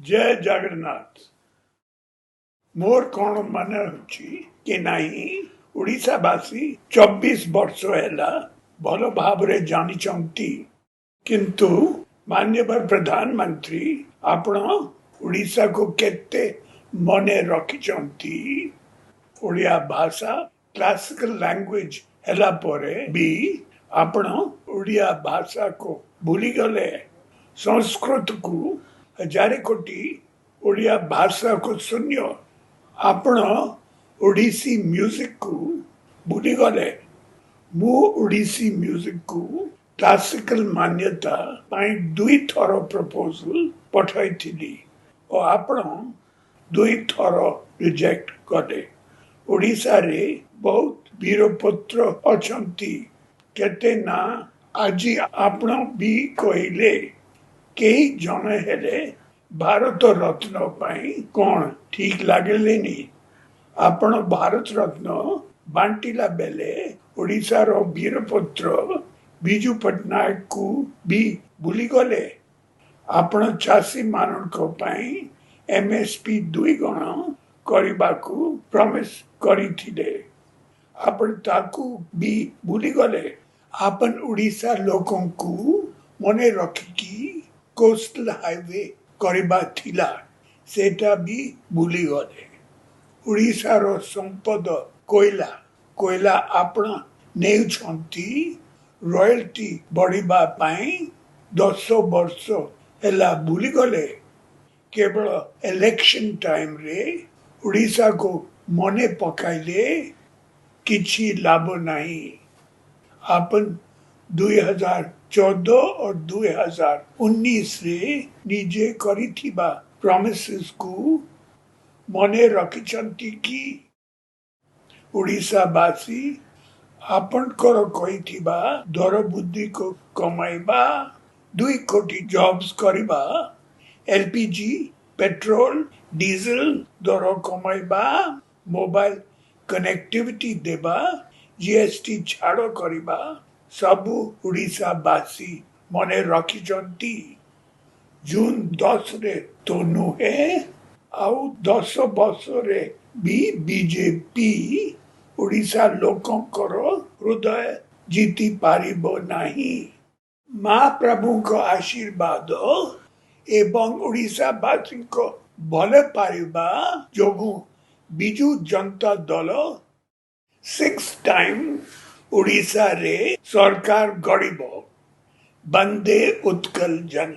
जय जगन्नाथ। मोर कौन मन कि नहीं ओडिशावासी 24 वर्ष है भल भाव जानी किंतु माननीय प्रधानमंत्री आपण ओडिशा को केते मने रखिचंती। ओडिया भाषा क्लासिकल लैंग्वेज हैला परे भी आपण ओडिया भाषा को भूली गले। संस्कृत को हजार कोटी ओडिया भाषा को शून्य आपण ओडिसी म्यूजिक को भूली गले। मु ओडिसी म्यूजिक को क्लासिकल मान्यता पाई 2 थर प्रपोजल पठाई थी और आपण 2 थर रिजेक्ट कले। ओडिशा रे बहुत वीरपुत्र अछंती केते ना आज आपण भी कहले कई जन हेले भारत रत्न पाई कौन ठीक लागलेनी। आपण भारत रत्न बांटिला बेले ओडिशा रो वीरपुत्र बिजू पटनायक को भी भूली गले। आपण चासी मानन को पाई एमएसपी 2 गुण करबा को प्रॉमिस करी थिले। आपण ताकू भी भूली गले। आपण ओडिशा लोकों को मने रखिकी कोस्टल हाईवे करबा थिला सेटा भी भूली गले। ओडिशा रो संपद कोयला कोयला आपण नेउ छंती रॉयल्टी बढ़िबा पाई 10 वर्ष हैला भूली गले। केवल इलेक्शन टाइम रे ओडिशा को मने पकाइले किछि लाभ नहीं। आपन 2014 और 2019 रे निजे करिथिबा प्रॉमिसेस को मने रखिचंती की ओडिशा वासी आपन कर कहिथिबा दर बुद्धि को कमाइबा 2 कोटी जॉब्स करिबा एलपीजी पेट्रोल डीजल दर कमाइबा मोबाइल कनेक्टिविटी देबा जीएसटी छाड़ करिबा सबु ओडिशा वासी मने रखिचंती। जून 10 रे तो नुहे आउ 10 वर्ष रे भी बीजेपी ओडिशा लोकंकर हृदय जीति पारिबो नहीं। महाप्रभु को आशीर्वाद एवं ओडिशा वासी को भले पारिबा जोगु बिजू जनता दल 6 टाइम ओडिशा रे सरकार गड़िबो। बंदे उत्कल जन।